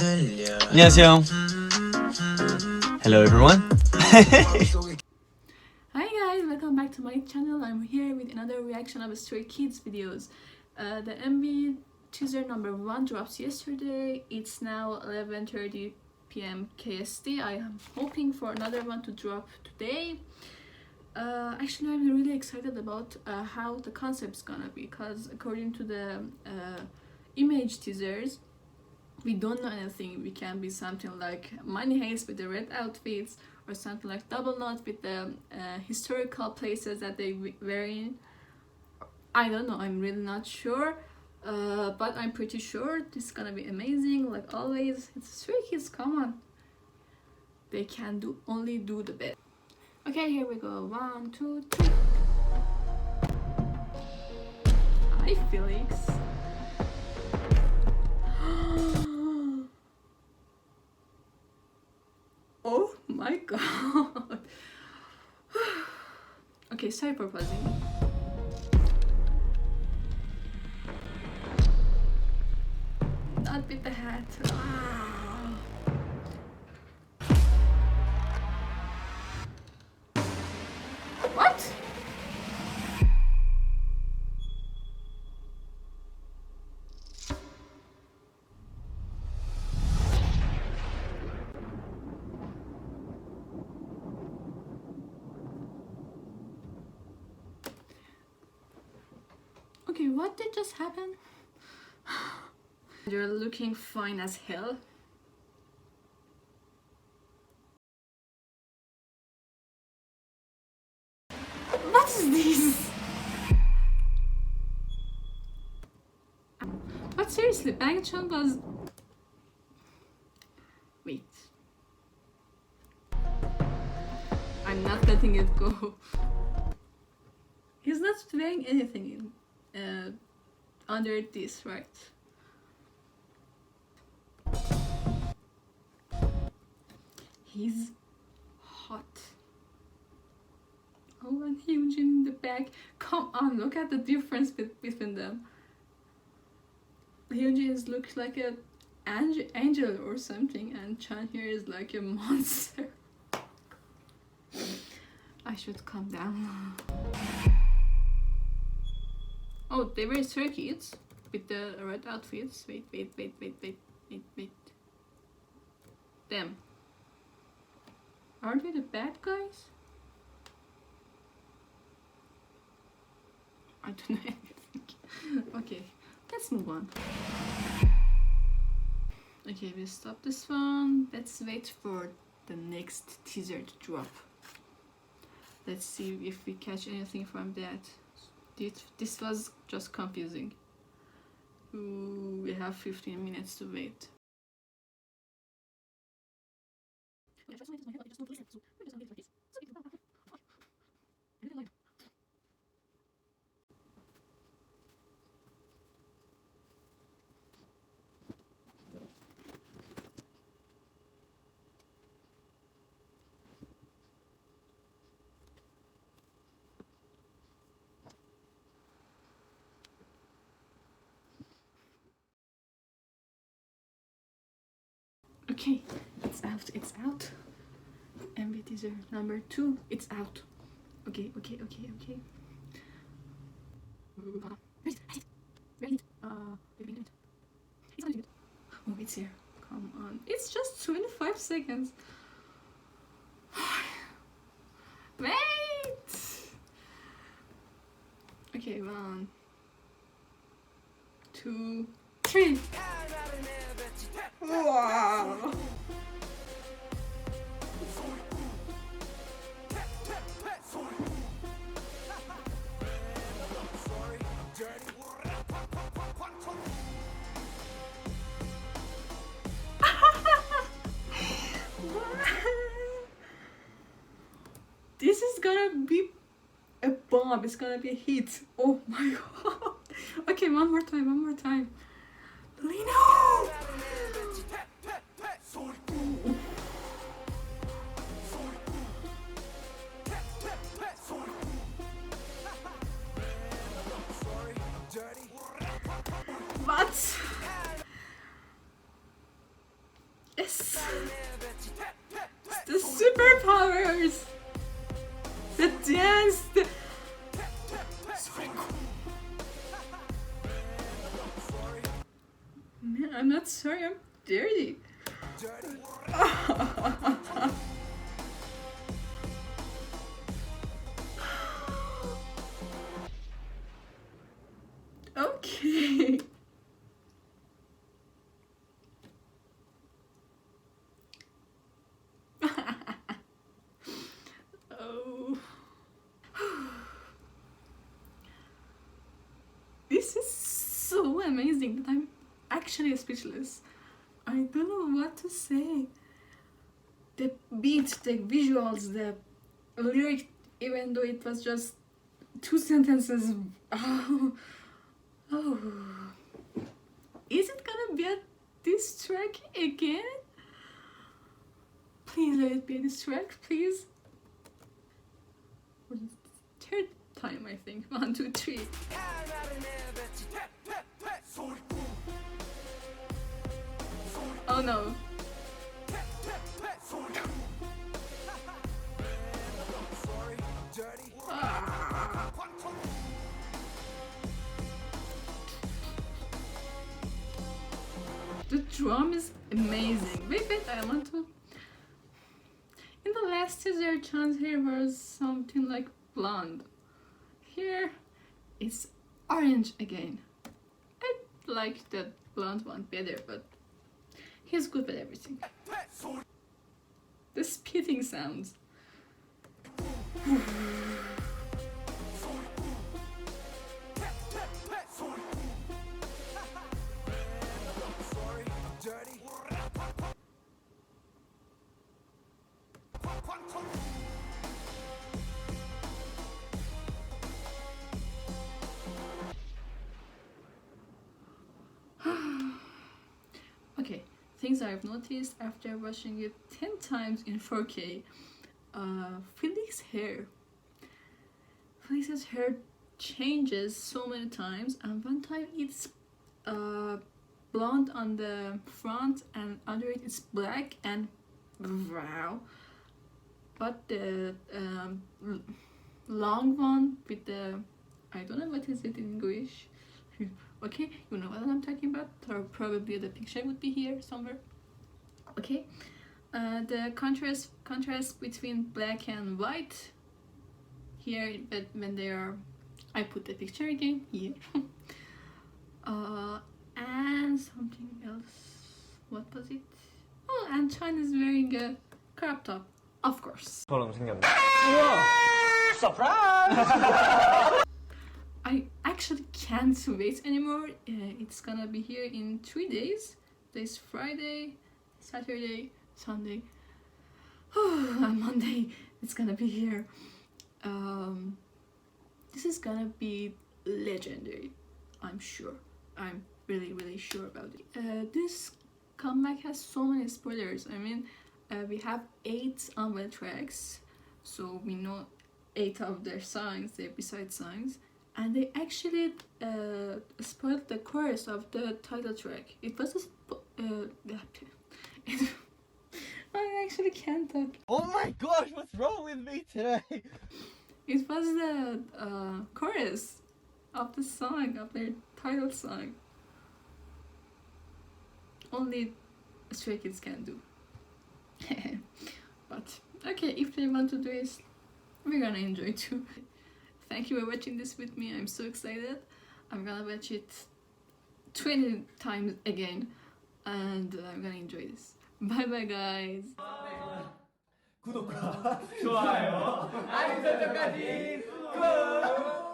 안녕하세요. Hello everyone. Hi guys, welcome back to my channel. I'm here with another reaction of Stray Kids videos. The MV teaser number 1 dropped yesterday. It's now 11:30 p.m. KST. I am hoping for another one to drop today. Actually, I'm really excited about how the concept's gonna be, because according to the image teasers, we don't know anything. We can be something like Money Heist with the red outfits, or something like Double Knot with the historical places that they were in. I don't know, I'm really not sure, but I'm pretty sure this is gonna be amazing. Like always, it's Stray Kids, come on, they can only do the best. Okay, here we go. 1, 2, 3. Hi Felix. Oh my god. Okay, sorry for pausing. Not with the hat. What? Okay, what did just happen? You're looking fine as hell. What is this? But seriously, Bang Chan was... Wait. I'm not letting it go. He's not wearing anything in, under this, right? He's hot. Oh, and Hyunjin in the back. Come on, look at the difference between them. Hyunjin looks like an angel or something, and Chan here is like a monster. I should calm down. Oh, they were Stray Kids with the red outfits. Wait. Them. Are they the bad guys? I don't know anything. Okay, let's move on. Okay, we'll stop this one. Let's wait for the next teaser to drop. Let's see if we catch anything from that. This was just confusing. Ooh, we have 15 minutes to wait. Okay, it's out. MV teaser number 2, it's out. Okay. Ready? Oh, it's here. Come on. It's just 25 seconds. Wait! Okay, 1, 2, 3. Wow! This is gonna be a bomb. It's gonna be a hit. Oh my god. Okay, one more time. Lino! What? The superpowers, the dance, Man, I'm not sorry, I'm dirty. Okay. Oh. This is so amazing that I'm actually speechless. I don't know what to say. The beat, the visuals, the lyric, even though it was just 2 sentences. Oh. Oh. Is it gonna be a diss track again? Please let it be a diss track, please. Third time, I think. 1, 2, 3. Oh no. Ah. The drum is amazing. Wait, I want to. In the last teaser, Chan's hair was something like blonde. Here, it's orange again. I like the blonde one better, but he's good with everything. The spitting sounds. Okay, things I've noticed after watching it 10 times in 4K. Felix's hair changes so many times, and one time it's blonde on the front and under it it's black and wow. But the long one with the, I don't know what is it in English. Okay, you know what I'm talking about, or probably the picture would be here somewhere. Okay, the contrast between black and white here, but when they are, I put the picture again here. And something else, what was it? Oh, and Chan is wearing a crop top, of course. I actually can't wait anymore. It's gonna be here in 3 days. Today's Friday, Saturday, Sunday, and Monday it's gonna be here. This is gonna be legendary, I'm sure. I'm really sure about it. This comeback has so many spoilers. I mean, we have 8 unveiled tracks, so we know 8 of their songs, their B-side songs, and they actually spoiled the chorus of the title track. It was I actually can't talk. Oh my gosh, what's wrong with me today? It was the chorus of the song, of their title song. Only Stray Kids can do. But okay, if they want to do it, we're gonna enjoy too. Thank you for watching this with me. I'm so excited. I'm gonna watch it 20 times again, and I'm gonna enjoy this. Bye bye guys. 구독과 좋아요, 알림 설정까지 꾹!